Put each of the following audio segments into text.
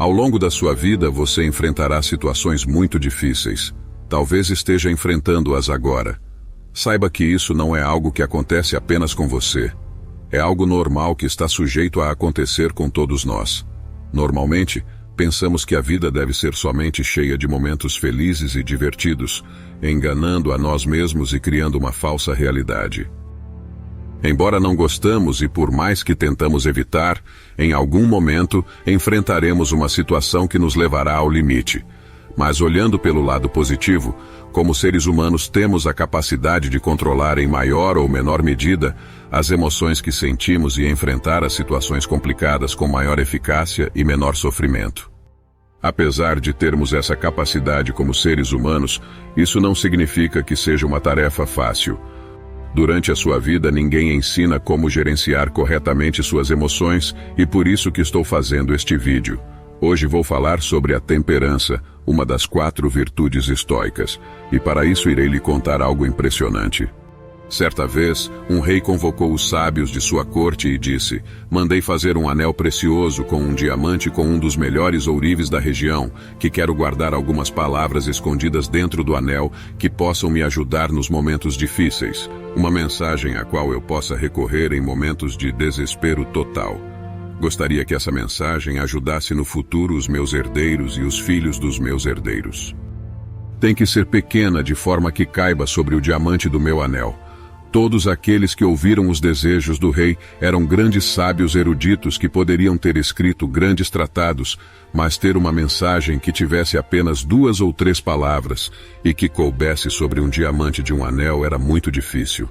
Ao longo da sua vida, você enfrentará situações muito difíceis. Talvez esteja enfrentando-as agora. Saiba que isso não é algo que acontece apenas com você. É algo normal que está sujeito a acontecer com todos nós. Normalmente, pensamos que a vida deve ser somente cheia de momentos felizes e divertidos, enganando a nós mesmos e criando uma falsa realidade. Embora não gostamos e por mais que tentamos evitar, em algum momento enfrentaremos uma situação que nos levará ao limite. Mas olhando pelo lado positivo, como seres humanos temos a capacidade de controlar em maior ou menor medida as emoções que sentimos e enfrentar as situações complicadas com maior eficácia e menor sofrimento. Apesar de termos essa capacidade como seres humanos, isso não significa que seja uma tarefa fácil. Durante a sua vida, ninguém ensina como gerenciar corretamente suas emoções e por isso que estou fazendo este vídeo. Hoje vou falar sobre a temperança, uma das 4 virtudes estoicas, e para isso irei lhe contar algo impressionante. Certa vez, um rei convocou os sábios de sua corte e disse: "Mandei fazer um anel precioso com um diamante com um dos melhores ourives da região, que quero guardar algumas palavras escondidas dentro do anel que possam me ajudar nos momentos difíceis, uma mensagem à qual eu possa recorrer em momentos de desespero total. Gostaria que essa mensagem ajudasse no futuro os meus herdeiros e os filhos dos meus herdeiros. Tem que ser pequena de forma que caiba sobre o diamante do meu anel." Todos aqueles que ouviram os desejos do rei eram grandes sábios eruditos que poderiam ter escrito grandes tratados, mas ter uma mensagem que tivesse apenas 2 ou 3 palavras e que coubesse sobre um diamante de um anel era muito difícil.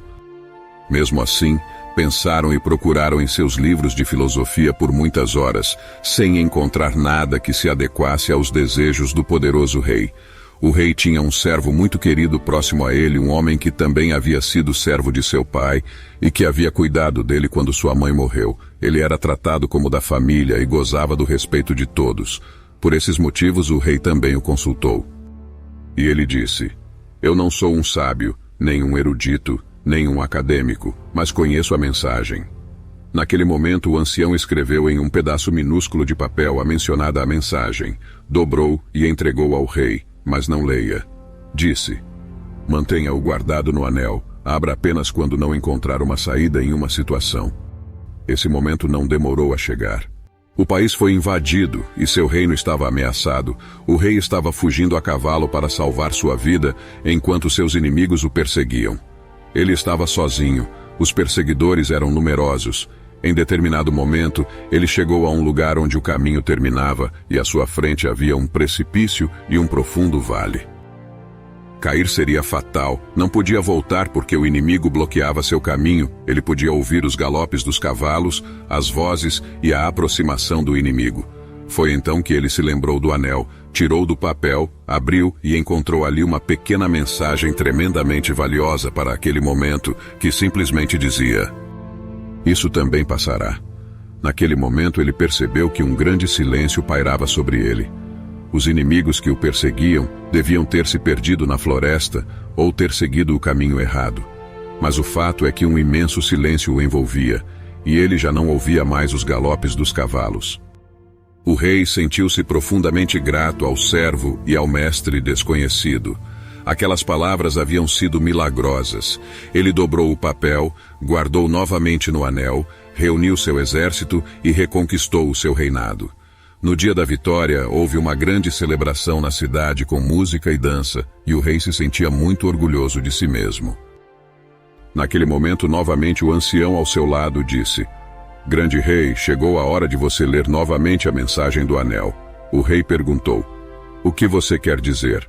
Mesmo assim, pensaram e procuraram em seus livros de filosofia por muitas horas, sem encontrar nada que se adequasse aos desejos do poderoso rei. O rei tinha um servo muito querido próximo a ele, um homem que também havia sido servo de seu pai e que havia cuidado dele quando sua mãe morreu. Ele era tratado como da família e gozava do respeito de todos. Por esses motivos, o rei também o consultou. E ele disse: "Eu não sou um sábio, nem um erudito, nem um acadêmico, mas conheço a mensagem." Naquele momento, o ancião escreveu em um pedaço minúsculo de papel a mencionada mensagem, dobrou e entregou ao rei. "Mas não leia." Disse: "Mantenha-o guardado no anel, abra apenas quando não encontrar uma saída em uma situação." Esse momento não demorou a chegar. O país foi invadido e seu reino estava ameaçado. O rei estava fugindo a cavalo para salvar sua vida, enquanto seus inimigos o perseguiam. Ele estava sozinho, os perseguidores eram numerosos. Em determinado momento, ele chegou a um lugar onde o caminho terminava e à sua frente havia um precipício e um profundo vale. Cair seria fatal, não podia voltar porque o inimigo bloqueava seu caminho, ele podia ouvir os galopes dos cavalos, as vozes e a aproximação do inimigo. Foi então que ele se lembrou do anel, tirou do papel, abriu e encontrou ali uma pequena mensagem tremendamente valiosa para aquele momento, que simplesmente dizia: "Isso também passará." Naquele momento ele percebeu que um grande silêncio pairava sobre ele. Os inimigos que o perseguiam deviam ter se perdido na floresta ou ter seguido o caminho errado. Mas o fato é que um imenso silêncio o envolvia, e ele já não ouvia mais os galopes dos cavalos. O rei sentiu-se profundamente grato ao servo e ao mestre desconhecido. Aquelas palavras haviam sido milagrosas. Ele dobrou o papel, guardou novamente no anel, reuniu seu exército e reconquistou o seu reinado. No dia da vitória, houve uma grande celebração na cidade com música e dança, e o rei se sentia muito orgulhoso de si mesmo. Naquele momento, novamente o ancião ao seu lado disse: "Grande rei, chegou a hora de você ler novamente a mensagem do anel." O rei perguntou: "O que você quer dizer?"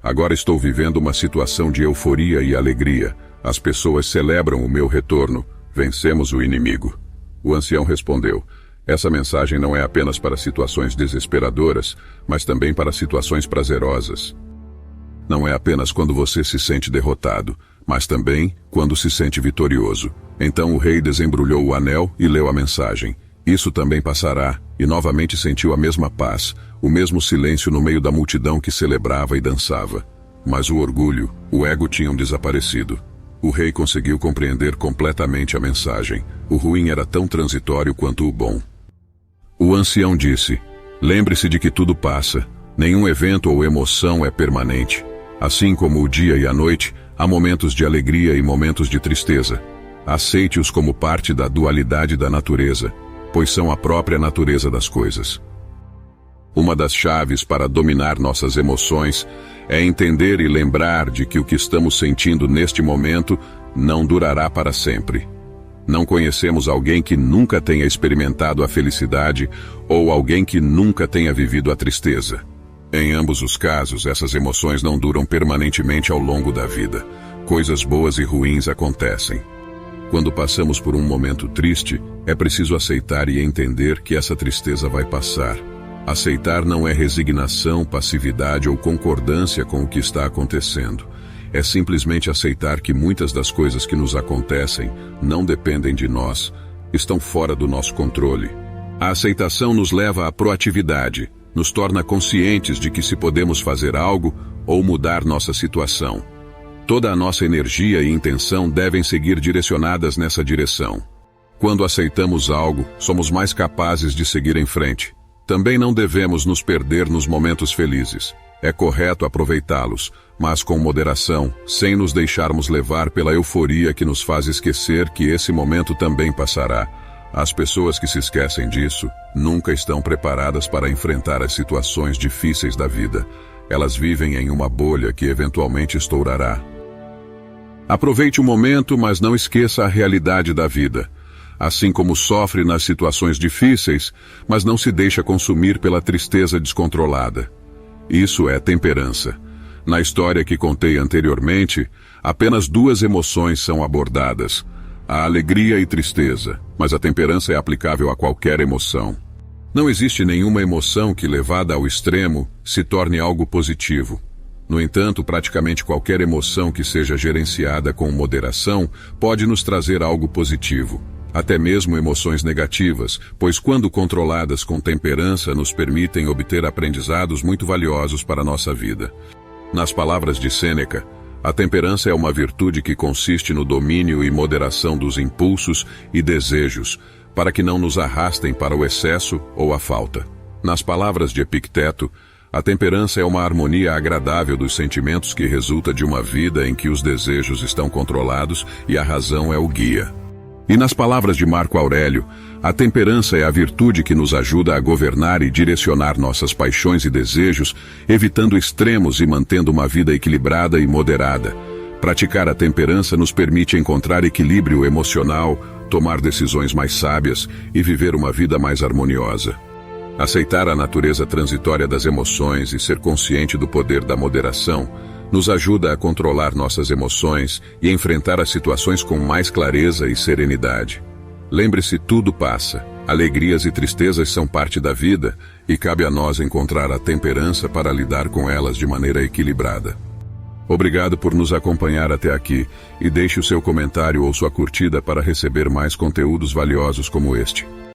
"Agora estou vivendo uma situação de euforia e alegria. As pessoas celebram o meu retorno. Vencemos o inimigo." O ancião respondeu: "Essa mensagem não é apenas para situações desesperadoras, mas também para situações prazerosas. Não é apenas quando você se sente derrotado, mas também quando se sente vitorioso." Então o rei desembrulhou o anel e leu a mensagem. "Isso também passará", e novamente sentiu a mesma paz, o mesmo silêncio no meio da multidão que celebrava e dançava. Mas o orgulho, o ego tinham desaparecido. O rei conseguiu compreender completamente a mensagem. O ruim era tão transitório quanto o bom. O ancião disse: Lembre-se de que tudo passa. Nenhum evento ou emoção é permanente. Assim como o dia e a noite, há momentos de alegria e momentos de tristeza. Aceite-os como parte da dualidade da natureza, pois são a própria natureza das coisas. Uma das chaves para dominar nossas emoções é entender e lembrar de que o que estamos sentindo neste momento não durará para sempre. Não conhecemos alguém que nunca tenha experimentado a felicidade ou alguém que nunca tenha vivido a tristeza. Em ambos os casos, essas emoções não duram permanentemente ao longo da vida. Coisas boas e ruins acontecem. Quando passamos por um momento triste, é preciso aceitar e entender que essa tristeza vai passar. Aceitar não é resignação, passividade ou concordância com o que está acontecendo. É simplesmente aceitar que muitas das coisas que nos acontecem não dependem de nós, estão fora do nosso controle. A aceitação nos leva à proatividade, nos torna conscientes de que se podemos fazer algo ou mudar nossa situação. Toda a nossa energia e intenção devem seguir direcionadas nessa direção. Quando aceitamos algo, somos mais capazes de seguir em frente. Também não devemos nos perder nos momentos felizes. É correto aproveitá-los, mas com moderação, sem nos deixarmos levar pela euforia que nos faz esquecer que esse momento também passará. As pessoas que se esquecem disso nunca estão preparadas para enfrentar as situações difíceis da vida. Elas vivem em uma bolha que eventualmente estourará. Aproveite o momento, mas não esqueça a realidade da vida. Assim como sofre nas situações difíceis, mas não se deixa consumir pela tristeza descontrolada. Isso é temperança. Na história que contei anteriormente, apenas 2 emoções são abordadas: a alegria e tristeza, mas a temperança é aplicável a qualquer emoção. Não existe nenhuma emoção que, levada ao extremo, se torne algo positivo. No entanto, praticamente qualquer emoção que seja gerenciada com moderação pode nos trazer algo positivo. Até mesmo emoções negativas, pois quando controladas com temperança nos permitem obter aprendizados muito valiosos para a nossa vida. Nas palavras de Sêneca, a temperança é uma virtude que consiste no domínio e moderação dos impulsos e desejos, para que não nos arrastem para o excesso ou a falta. Nas palavras de Epicteto, a temperança é uma harmonia agradável dos sentimentos que resulta de uma vida em que os desejos estão controlados e a razão é o guia. E nas palavras de Marco Aurélio, a temperança é a virtude que nos ajuda a governar e direcionar nossas paixões e desejos, evitando extremos e mantendo uma vida equilibrada e moderada. Praticar a temperança nos permite encontrar equilíbrio emocional, tomar decisões mais sábias e viver uma vida mais harmoniosa. Aceitar a natureza transitória das emoções e ser consciente do poder da moderação nos ajuda a controlar nossas emoções e enfrentar as situações com mais clareza e serenidade. Lembre-se, tudo passa. Alegrias e tristezas são parte da vida e cabe a nós encontrar a temperança para lidar com elas de maneira equilibrada. Obrigado por nos acompanhar até aqui e deixe o seu comentário ou sua curtida para receber mais conteúdos valiosos como este.